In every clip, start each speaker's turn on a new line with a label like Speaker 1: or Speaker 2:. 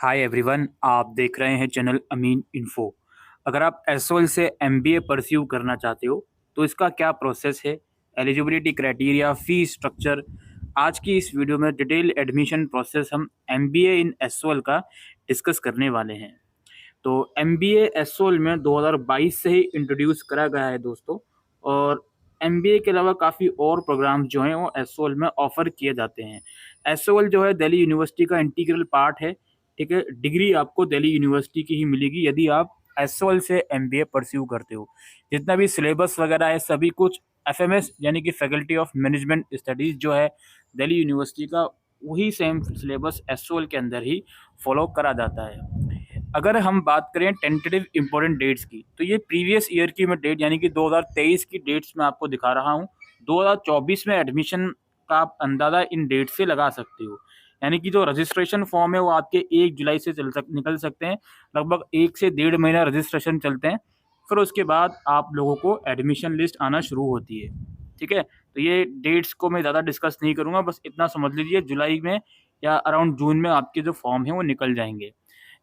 Speaker 1: Hi everyone, आप देख रहे हैं चैनल अमीन इन्फो। अगर आप एसओएल से एमबीए परस्यू करना चाहते हो तो इसका क्या प्रोसेस है, एलिजिबिलिटी क्राइटेरिया, फी स्ट्रक्चर, आज की इस वीडियो में डिटेल एडमिशन प्रोसेस हम एमबीए इन एसओएल का डिस्कस करने वाले हैं। तो एमबीए एसओएल में 2022 से ही इंट्रोड्यूस करा गया है दोस्तों। और एमबीए के अलावा काफ़ी और प्रोग्राम्स जो हैं वो एसओएल में ऑफर किए जाते हैं। एसओएल जो है दिल्ली यूनिवर्सिटी का इंटीग्रल पार्ट है। ठीक है, डिग्री आपको दिल्ली यूनिवर्सिटी की ही मिलेगी यदि आप एसओएल से एमबीए परस्यू करते हो। जितना भी सिलेबस वगैरह है सभी कुछ एफएमएस यानी कि फैकल्टी ऑफ मैनेजमेंट स्टडीज़ जो है दिल्ली यूनिवर्सिटी का, वही सेम सिलेबस एसओएल के अंदर ही फॉलो करा जाता है। अगर हम बात करें टेंटेटिव इंपॉर्टेंट डेट्स की, तो ये प्रीवियस ईयर की मैं डेट यानी कि 2023 की डेट्स मैं आपको दिखा रहा हूँ। 2024 में एडमिशन का आप अंदाज़ा इन डेट से लगा सकते हो। यानी कि जो रजिस्ट्रेशन फॉर्म है वो आपके 1 जुलाई से निकल सकते हैं। लगभग 1 से 1.5 महीना रजिस्ट्रेशन चलते हैं। फिर उसके बाद आप लोगों को एडमिशन लिस्ट आना शुरू होती है। ठीक है, तो ये डेट्स को मैं ज़्यादा डिस्कस नहीं करूँगा, बस इतना समझ लीजिए जुलाई में या अराउंड जून में आपके जो फॉर्म है वो निकल जाएंगे।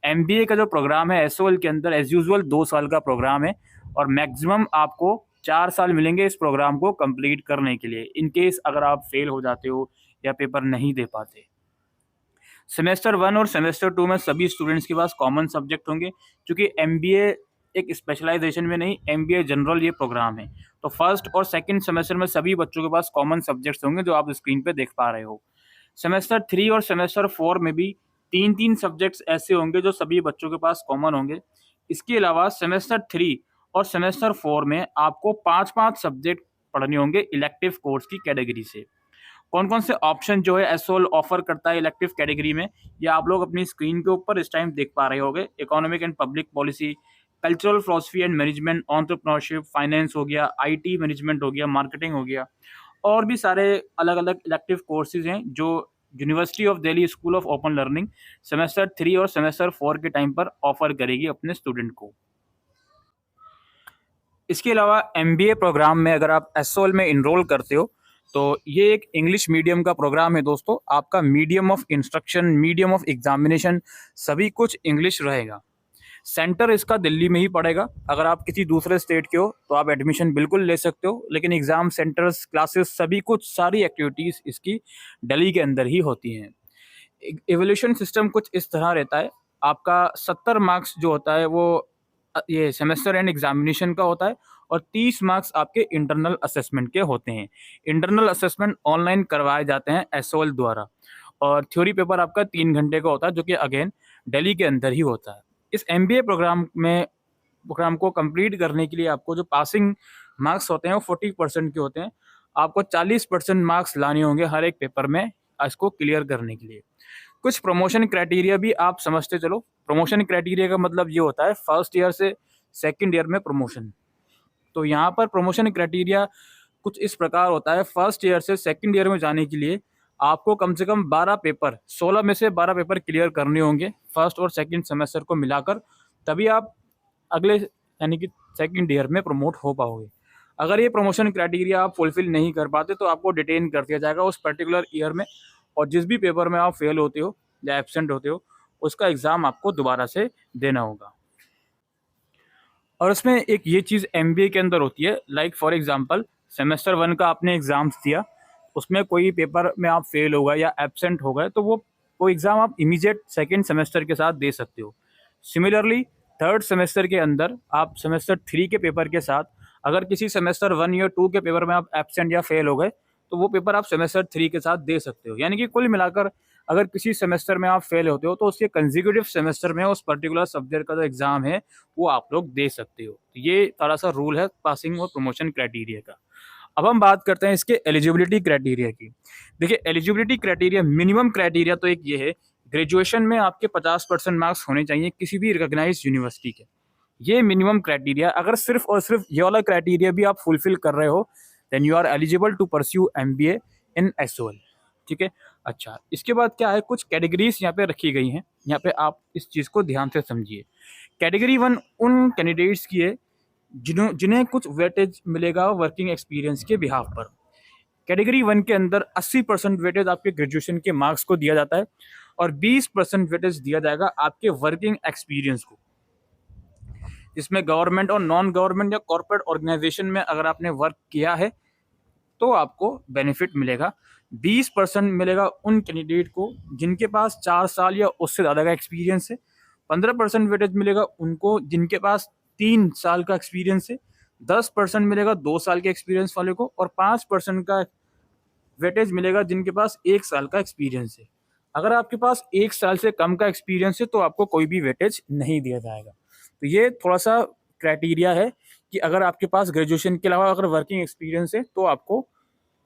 Speaker 1: एमबीए का जो प्रोग्राम है एसओएल के अंदर एज यूजुअल 2 साल का प्रोग्राम है और मैक्सिमम आपको 4 साल मिलेंगे इस प्रोग्राम को कंप्लीट करने के लिए, इन केस अगर आप फेल हो जाते हो या पेपर नहीं दे पाते। सेमेस्टर 1 और सेमेस्टर 2 में सभी स्टूडेंट्स के पास कॉमन सब्जेक्ट होंगे, क्योंकि एमबीए एक स्पेशलाइजेशन में नहीं, एमबीए जनरल ये प्रोग्राम है। तो फर्स्ट और सेकंड सेमेस्टर में सभी बच्चों के पास कॉमन सब्जेक्ट्स होंगे जो आप स्क्रीन पे देख पा रहे हो। सेमेस्टर 3 और सेमेस्टर 4 में भी 3-3 सब्जेक्ट्स ऐसे होंगे जो सभी बच्चों के पास कॉमन होंगे। इसके अलावा सेमेस्टर 3 और सेमेस्टर 4 में आपको 5-5 सब्जेक्ट पढ़ने होंगे इलेक्टिव कोर्स की कैटेगरी से। कौन कौन से ऑप्शन जो है एसओएल ऑफर करता है इलेक्टिव कैटेगरी में, ये आप लोग अपनी स्क्रीन के ऊपर इस टाइम देख पा रहे होंगे। Economic and public policy, cultural philosophy and management, entrepreneurship, finance हो गया, आईटी मैनेजमेंट हो गया, मार्केटिंग हो गया, और भी सारे अलग अलग इलेक्टिव कोर्सेज हैं जो university of Delhi school of open learning semester 3 और सेमेस्टर 4 के टाइम पर ऑफर करेगी अपने स्टूडेंट को। इसके अलावा एमबीए प्रोग्राम में अगर आप एसओएल में इनरोल करते हो तो ये एक इंग्लिश मीडियम का प्रोग्राम है दोस्तों। आपका medium of instruction, medium of examination सभी कुछ इंग्लिश रहेगा। सेंटर इसका दिल्ली में ही पड़ेगा। अगर आप किसी दूसरे स्टेट के हो तो आप एडमिशन बिल्कुल ले सकते हो, लेकिन एग्जाम सेंटर्स, क्लासेस, सभी कुछ सारी एक्टिविटीज़ इसकी दिल्ली के अंदर ही होती हैं। एवोल्यूशन सिस्टम कुछ इस तरह रहता है। आपका 70 मार्क्स जो होता है वो ये सेमेस्टर एंड एग्जामिनेशन का होता है और 30 मार्क्स आपके इंटरनल असेसमेंट के होते हैं। इंटरनल असेसमेंट ऑनलाइन करवाए जाते हैं एसओएल द्वारा और थ्योरी पेपर आपका 3 घंटे का होता है जो कि अगेन दिल्ली के अंदर ही होता है। इस एमबीए प्रोग्राम को कंप्लीट करने के लिए आपको जो पासिंग मार्क्स होते हैं वो 40% के होते हैं। आपको 40% मार्क्स लाने होंगे हर एक पेपर में इसको क्लियर करने के लिए। कुछ प्रमोशन क्राइटेरिया भी आप समझते चलो। प्रमोशन क्राइटेरिया का मतलब ये होता है फर्स्ट ईयर से सेकंड ईयर में प्रमोशन। तो यहाँ पर प्रमोशन क्राइटेरिया कुछ इस प्रकार होता है। फर्स्ट ईयर से सेकंड ईयर में जाने के लिए आपको कम से कम 12 पेपर, 16 में से 12 पेपर क्लियर करने होंगे फर्स्ट और सेकंड सेमेस्टर को मिलाकर, तभी आप अगले यानी कि सेकंड ईयर में प्रमोट हो पाओगे। अगर ये प्रमोशन क्राइटेरिया आप फुलफिल नहीं कर पाते तो आपको डिटेन कर दिया जाएगा उस पर्टिकुलर ईयर में, और जिस भी पेपर में आप फेल होते हो या एब्सेंट होते हो उसका एग्ज़ाम आपको दोबारा से देना होगा। और उसमें एक ये चीज़ एमबीए के अंदर होती है, लाइक फॉर एग्जांपल सेमेस्टर 1 का आपने एग्ज़ाम्स दिया, उसमें कोई पेपर में आप फेल हो गए या एब्सेंट हो गए तो वो एग्ज़ाम आप इमीडिएट सेकेंड सेमेस्टर के साथ दे सकते हो। सिमिलरली थर्ड सेमेस्टर के अंदर आप सेमेस्टर 3 के पेपर के साथ अगर किसी सेमेस्टर 1 या 2 के पेपर में आप एब्सेंट या फेल हो गए तो वो पेपर आप सेमेस्टर 3 के साथ दे सकते हो। यानी कि कुल मिलाकर अगर किसी सेमेस्टर में आप फेल होते हो तो उसके कंसेक्यूटिव सेमेस्टर में उस पर्टिकुलर सब्जेक्ट का जो एग्ज़ाम है वो आप लोग दे सकते हो। तो ये थोड़ा सा रूल है पासिंग और प्रमोशन क्राइटेरिया का। अब हम बात करते हैं इसके एलिजिबिलिटी क्राइटेरिया की। देखिए, एलिजिबिलिटी क्राइटेरिया, मिनिमम क्राइटेरिया तो एक ये है, ग्रेजुएशन में आपके 50% मार्क्स होने चाहिए किसी भी रिकॉग्नाइज्ड यूनिवर्सिटी के। ये मिनिमम क्राइटेरिया। अगर सिर्फ और सिर्फ ये वाला क्राइटेरिया भी आप फुलफिल कर रहे हो then you are eligible to pursue MBA in SOL. ठीक है, अच्छा, इसके बाद क्या है, कुछ कैटेगरीज यहाँ पे रखी गई हैं। यहाँ पे आप इस चीज़ को ध्यान से समझिए। कैटेगरी 1 उन कैंडिडेट्स की है जिन्हें कुछ वेटेज मिलेगा वर्किंग एक्सपीरियंस के बिहाफ पर। कैटेगरी 1 के अंदर 80% वेटेज आपके ग्रेजुएशन के मार्क्स को दिया जाता है और 20% वेटेज दिया जाएगा आपके वर्किंग एक्सपीरियंस को। इसमें गवर्नमेंट और नॉन गवर्नमेंट या कॉर्पोरेट ऑर्गेनाइजेशन में अगर आपने वर्क किया है तो आपको बेनिफिट मिलेगा। 20% मिलेगा उन कैंडिडेट को जिनके पास 4 साल या उससे ज़्यादा का एक्सपीरियंस है। 15% वेटेज मिलेगा उनको जिनके पास 3 साल का एक्सपीरियंस है। 10% मिलेगा 2 साल के एक्सपीरियंस वाले को, और 5% का वेटेज मिलेगा जिनके पास 1 साल का एक्सपीरियंस है। अगर आपके पास 1 साल से कम का एक्सपीरियंस है तो आपको कोई भी वेटेज नहीं दिया जाएगा। तो ये थोड़ा सा क्राइटेरिया है कि अगर आपके पास ग्रेजुएशन के अलावा अगर वर्किंग एक्सपीरियंस है तो आपको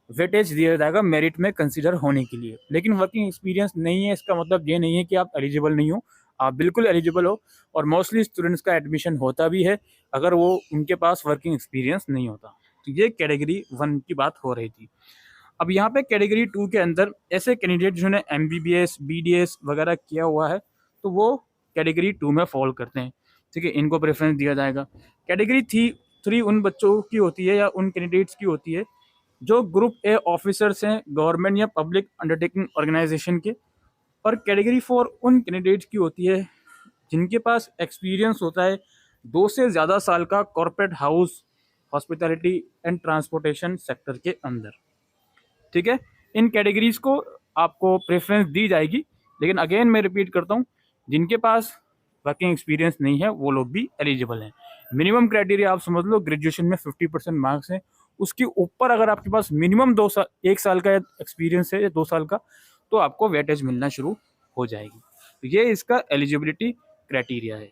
Speaker 1: वेटेज दिया जाएगा मेरिट में कंसीडर होने के लिए। लेकिन वर्किंग एक्सपीरियंस नहीं है इसका मतलब ये नहीं है कि आप एलिजिबल नहीं हो, आप बिल्कुल एलिजिबल हो। और मोस्टली स्टूडेंट्स का एडमिशन होता भी है अगर वो उनके पास वर्किंग एक्सपीरियंस नहीं होता। तो ये कैटेगरी 1 की बात हो रही थी। अब यहाँ पे कैटेगरी 2 के अंदर ऐसे कैंडिडेट जिन्होंने MBBS BDS वगैरह किया हुआ है तो वो कैटेगरी 2 में फॉल करते हैं, ठीक है, इनको प्रेफरेंस दिया जाएगा। कैटेगरी 3 उन बच्चों की होती है या उन कैंडिडेट्स की होती है जो ग्रुप ए ऑफिसर्स हैं गवर्नमेंट या पब्लिक अंडरटेकिंग ऑर्गेनाइजेशन के। और कैटेगरी 4 उन कैंडिडेट्स की होती है जिनके पास एक्सपीरियंस होता है 2 से ज़्यादा साल का corporate house, hospitality and transportation sector के अंदर, ठीक है। इन कैटेगरीज को आपको प्रेफरेंस दी जाएगी, लेकिन अगेन मैं रिपीट करता हूँ, जिनके पास वर्किंग एक्सपीरियंस नहीं है वो लोग भी एलिजिबल हैं। मिनिमम क्राइटेरिया आप समझ लो, ग्रेजुएशन में 50% मार्क्स हैं, उसके ऊपर अगर आपके पास मिनिमम 1 साल का एक्सपीरियंस है या 2 साल का तो आपको वेटेज मिलना शुरू हो जाएगी। तो ये इसका एलिजिबिलिटी क्राइटेरिया है।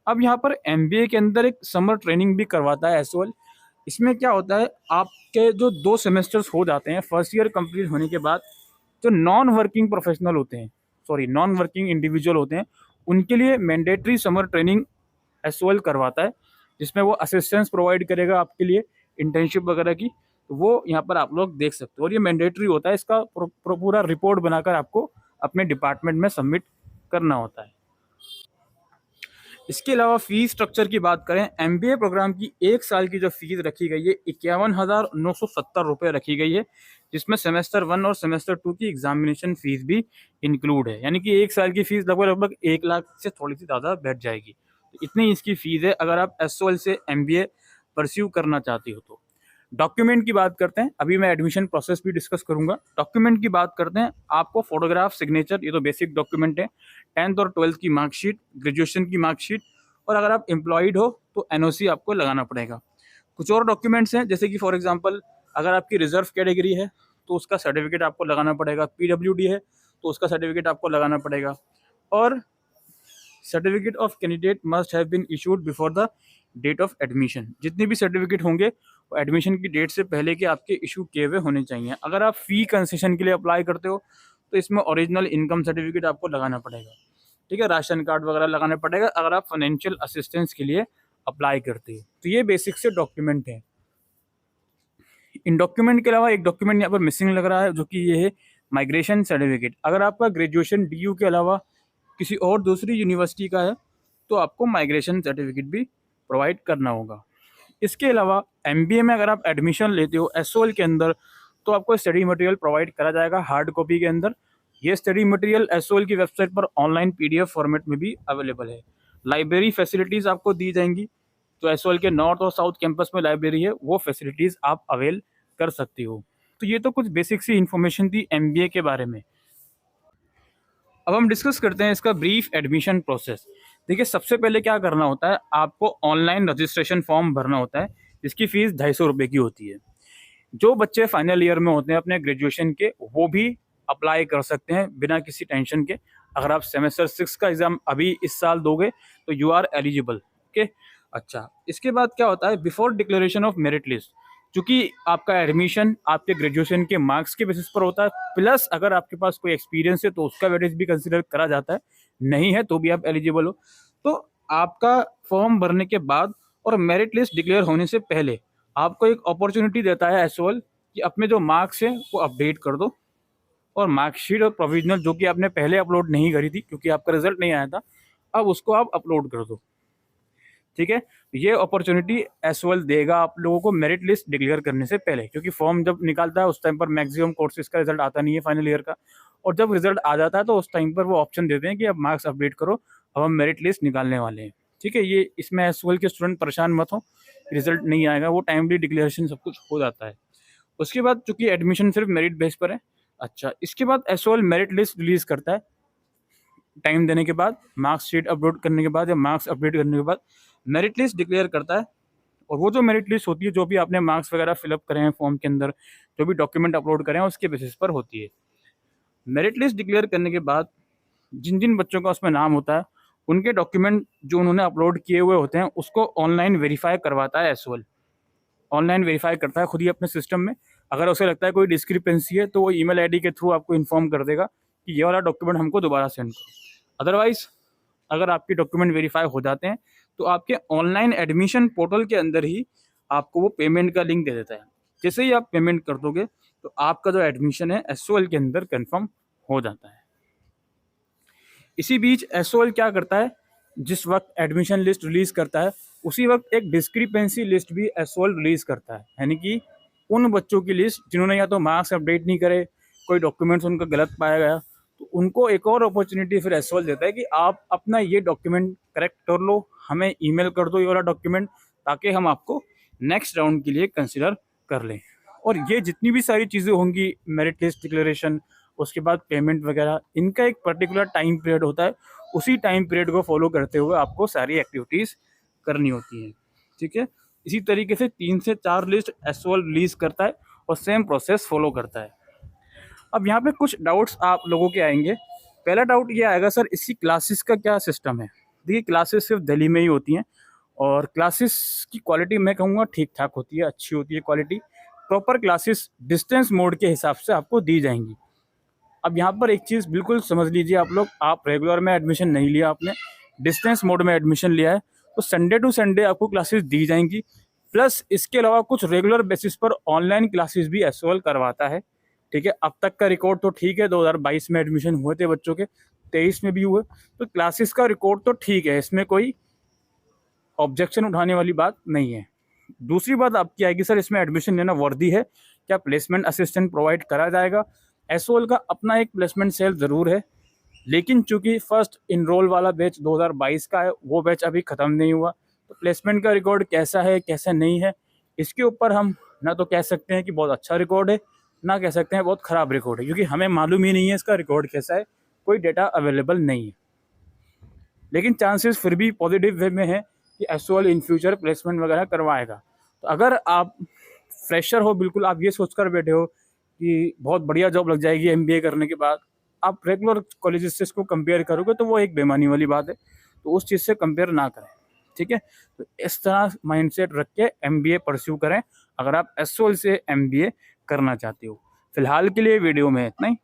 Speaker 1: अब यहाँ पर MBA के अंदर एक समर ट्रेनिंग भी करवाता है एसओएल। इसमें क्या होता है, आपके जो 2 सेमेस्टर्स हो जाते हैं फर्स्ट ईयर कंप्लीट होने के बाद, जो नॉन वर्किंग प्रोफेशनल होते हैं, नॉन वर्किंग इंडिविजुअल होते हैं, उनके लिए मैंडेटरी समर ट्रेनिंग एसओएल करवाता है, जिसमें वो असिस्टेंस प्रोवाइड करेगा आपके लिए इंटर्नशिप वगैरह की। तो वो यहाँ पर आप लोग देख सकते हो, और ये मैंडेटरी होता है, इसका पूरा रिपोर्ट बनाकर आपको अपने डिपार्टमेंट में सबमिट करना होता है। इसके अलावा फीस स्ट्रक्चर की बात करें, MBA प्रोग्राम की 1 साल की जो फीस रखी गई है 51,970 रुपये रखी गई है, जिसमें सेमेस्टर 1 और सेमेस्टर 2 की एग्जामिनेशन फीस भी इंक्लूड है। यानी कि 1 साल की फीस लगभग 1 लाख से थोड़ी सी ज़्यादा बैठ जाएगी। तो इतनी इसकी फीस है अगर आप एसओएल से MBA परस्यू करना चाहती हो तो। डॉक्यूमेंट की बात करते हैं, अभी मैं एडमिशन प्रोसेस भी डिस्कस करूंगा। डॉक्यूमेंट की बात करते हैं, आपको फोटोग्राफ, सिग्नेचर, ये तो बेसिक डॉक्यूमेंट है, 10th और 12th की मार्कशीट, ग्रेजुएशन की मार्कशीट, और अगर आप एम्प्लॉयड हो तो NOC आपको लगाना पड़ेगा। कुछ और डॉक्यूमेंट्स हैं, जैसे कि फॉर एग्जांपल अगर आपकी रिजर्व कैटेगरी है तो उसका सर्टिफिकेट आपको लगाना पड़ेगा, PWD है तो उसका सर्टिफिकेट आपको लगाना पड़ेगा, और certificate of candidate must have been issued before the date of admission. जितने भी सर्टिफिकेट होंगे वो एडमिशन की डेट से पहले के आपके इशू किए हुए होने चाहिए। अगर आप फी कंसेशन के लिए अप्लाई करते हो तो इसमें ओरिजिनल इनकम सर्टिफिकेट आपको लगाना पड़ेगा, ठीक है, राशन कार्ड वगैरह लगाना पड़ेगा अगर आप फाइनेंशियल असिस्टेंस के लिए अप्लाई करते हो। तो ये बेसिक से डॉक्यूमेंट है। इन डॉक्यूमेंट के अलावा एक डॉक्यूमेंट यहाँ पर मिसिंग लग रहा है, जो कि ये है माइग्रेशन सर्टिफिकेट। अगर आपका ग्रेजुएशन DU के अलावा किसी और दूसरी यूनिवर्सिटी का है तो आपको माइग्रेशन सर्टिफिकेट भी प्रोवाइड करना होगा। इसके अलावा MBA में अगर आप एडमिशन लेते हो एसओएल के अंदर तो आपको स्टडी मटेरियल प्रोवाइड करा जाएगा हार्ड कॉपी के अंदर। ये स्टडी मटेरियल एसओएल की वेबसाइट पर ऑनलाइन PDF फॉर्मेट में भी अवेलेबल है। लाइब्रेरी फैसिलिटीज़ आपको दी जाएंगी, तो एसओएल के नॉर्थ और साउथ कैंपस में लाइब्रेरी है, वो फैसिलिटीज़ आप अवेल कर सकते हो। तो ये तो कुछ बेसिक सी इन्फॉर्मेशन थी MBA के बारे में। अब हम डिस्कस करते हैं इसका ब्रीफ एडमिशन प्रोसेस। देखिए, सबसे पहले क्या करना होता है, आपको ऑनलाइन रजिस्ट्रेशन फॉर्म भरना होता है, जिसकी फीस 250 रुपये की होती है। जो बच्चे फाइनल ईयर में होते हैं अपने ग्रेजुएशन के, वो भी अप्लाई कर सकते हैं बिना किसी टेंशन के। अगर आप सेमेस्टर 6 का एग्जाम अभी इस साल दोगे तो यू आर एलिजिबल, ओके। अच्छा, इसके बाद क्या होता है, before declaration of merit list, चूँकि आपका एडमिशन आपके ग्रेजुएशन के मार्क्स के बेसिस पर होता है, प्लस अगर आपके पास कोई एक्सपीरियंस है तो उसका वेटेज भी कंसिडर करा जाता है, नहीं है तो भी आप एलिजिबल हो। तो आपका फॉर्म भरने के बाद और मेरिट लिस्ट डिक्लेयर होने से पहले आपको एक अपॉर्चुनिटी देता है एसओएल कि अपने जो मार्क्स हैं वो अपडेट कर दो, और मार्कशीट और प्रोविजनल जो कि आपने पहले अपलोड नहीं करी थी क्योंकि आपका रिजल्ट नहीं आया था, अब उसको आप अपलोड कर दो, ठीक है। ये अपॉर्चुनिटी एसओएल देगा आप लोगों को मेरिट लिस्ट डिक्लेयर करने से पहले, क्योंकि फॉर्म जब निकालता है उस टाइम पर मैक्सिमम कोर्सेज का रिजल्ट आता नहीं है फाइनल ईयर का, और जब रिजल्ट आ जाता है तो उस टाइम पर वो ऑप्शन देते हैं कि अब मार्क्स अपडेट करो, अब हम मेरिट लिस्ट निकालने वाले हैं। ठीक है, ये इसमें एसओएल के स्टूडेंट परेशान मत हो, रिजल्ट नहीं आएगा, वो टाइमली डिक्लेरेशन सब कुछ हो जाता है। उसके बाद चूंकि एडमिशन सिर्फ मेरिट बेस पर है, अच्छा इसके बाद एसओएल मेरिट लिस्ट रिलीज करता है टाइम देने के बाद, मार्क्स शीट अपलोड करने के बाद या मार्क्स अपडेट करने के बाद मेरिट लिस्ट डिक्लेयर करता है। और वो जो मेरिट लिस्ट होती है, जो भी आपने मार्क्स वगैरह फिलअप करे हैं फॉर्म के अंदर, जो भी डॉक्यूमेंट अपलोड करें हैं, उसके बेसिस पर होती है। मेरिट लिस्ट डिक्लेयर करने के बाद जिन जिन बच्चों का उसमें नाम होता है, उनके डॉक्यूमेंट जो उन्होंने अपलोड किए हुए होते हैं उसको ऑनलाइन वेरीफाई करवाता है एसओएल। ऑनलाइन वेरीफाई करता है खुद ही अपने सिस्टम में। अगर उसे लगता है कोई डिस्क्रिपेंसी है तो वो ईमेल आईडी के थ्रू आपको इन्फॉर्म कर देगा कि ये वाला डॉक्यूमेंट हमको दोबारा सेंड करो। अदरवाइज अगर आपके डॉक्यूमेंट वेरीफाई हो जाते हैं तो आपके ऑनलाइन एडमिशन पोर्टल के अंदर ही आपको वो पेमेंट का लिंक दे देता है। जैसे ही आप पेमेंट कर दोगे तो आपका जो एडमिशन है एसओएल के अंदर कंफर्म हो जाता है। इसी बीच एसओएल क्या करता है, जिस वक्त एडमिशन लिस्ट रिलीज करता है उसी वक्त एक डिस्क्रिपेंसी लिस्ट भी एसओएल रिलीज करता है। यानी कि उन बच्चों की लिस्ट जिन्होंने या तो मार्क्स अपडेट नहीं करे, कोई डॉक्यूमेंट्स उनका गलत पाया गया, तो उनको एक और अपॉर्चुनिटी फिर एसओएल देता है कि आप अपना ये डॉक्यूमेंट करेक्ट कर लो, हमें ईमेल कर दो ये वाला डॉक्यूमेंट, ताकि हम आपको नेक्स्ट राउंड के लिए कंसिडर कर लें। और ये जितनी भी सारी चीज़ें होंगी, मेरिट लिस्ट डिक्लेरेशन, उसके बाद पेमेंट वगैरह, इनका एक पर्टिकुलर टाइम पीरियड होता है। उसी टाइम पीरियड को फॉलो करते हुए आपको सारी एक्टिविटीज़ करनी होती हैं। ठीक है, इसी तरीके से 3 से 4 लिस्ट एसओएल रिलीज करता है और सेम प्रोसेस फॉलो करता है। अब यहाँ पे कुछ डाउट्स आप लोगों के आएंगे। पहला डाउट ये आएगा, सर इसकी क्लासेस का क्या सिस्टम है। देखिए, क्लासेस सिर्फ दिल्ली में ही होती हैं और क्लासेस की क्वालिटी मैं कहूँगा ठीक ठाक होती है, अच्छी होती है quality. Proper classes distance mode के हिसाब से आपको दी जाएंगी। अब यहाँ पर एक चीज़ बिल्कुल समझ लीजिए आप लोग, आप रेगुलर में एडमिशन नहीं लिया, आपने डिस्टेंस मोड में एडमिशन लिया है, तो संडे टू संडे आपको क्लासेस दी जाएंगी। प्लस इसके अलावा कुछ रेगुलर बेसिस पर ऑनलाइन क्लासेस भी एसओएल करवाता है। ठीक है, अब तक का रिकॉर्ड तो ठीक है, 2022 में एडमिशन हुए थे बच्चों के, 23 में भी हुए, तो क्लासेस का रिकॉर्ड तो ठीक है, इसमें कोई ऑब्जेक्शन उठाने वाली बात नहीं है। दूसरी बात आपकी आएगी, सर इसमें एडमिशन लेना वर्दी है, क्या प्लेसमेंट असिस्टेंट प्रोवाइड करा जाएगा। एसओएल का अपना एक प्लेसमेंट सेल ज़रूर है, लेकिन चूंकि फर्स्ट इनरोल वाला बैच 2022 का है, वो बैच अभी ख़त्म नहीं हुआ, तो प्लेसमेंट का रिकॉर्ड कैसा है कैसा नहीं है, इसके ऊपर हम ना तो कह सकते हैं कि बहुत अच्छा रिकॉर्ड है, ना कह सकते हैं बहुत ख़राब रिकॉर्ड है, क्योंकि हमें मालूम ही नहीं है इसका रिकॉर्ड कैसा है, कोई डेटा अवेलेबल नहीं है। लेकिन चांसेस फिर भी पॉजिटिव वे में है कि एसओएल इन फ्यूचर प्लेसमेंट वगैरह करवाएगा। तो अगर आप फ्रेशर हो, बिल्कुल आप ये सोचकर बैठे हो कि बहुत बढ़िया जॉब लग जाएगी एमबीए करने के बाद, आप रेगुलर कॉलेजेस से इसको कंपेयर करोगे तो वो एक बेईमानी वाली बात है, तो उस चीज़ से कंपेयर ना करें। ठीक है, तो इस तरह माइंडसेट रख के एमबीए परस्यू करें अगर आप एसओएल से एमबीए करना चाहते हो। फिलहाल के लिए वीडियो में इतना ही।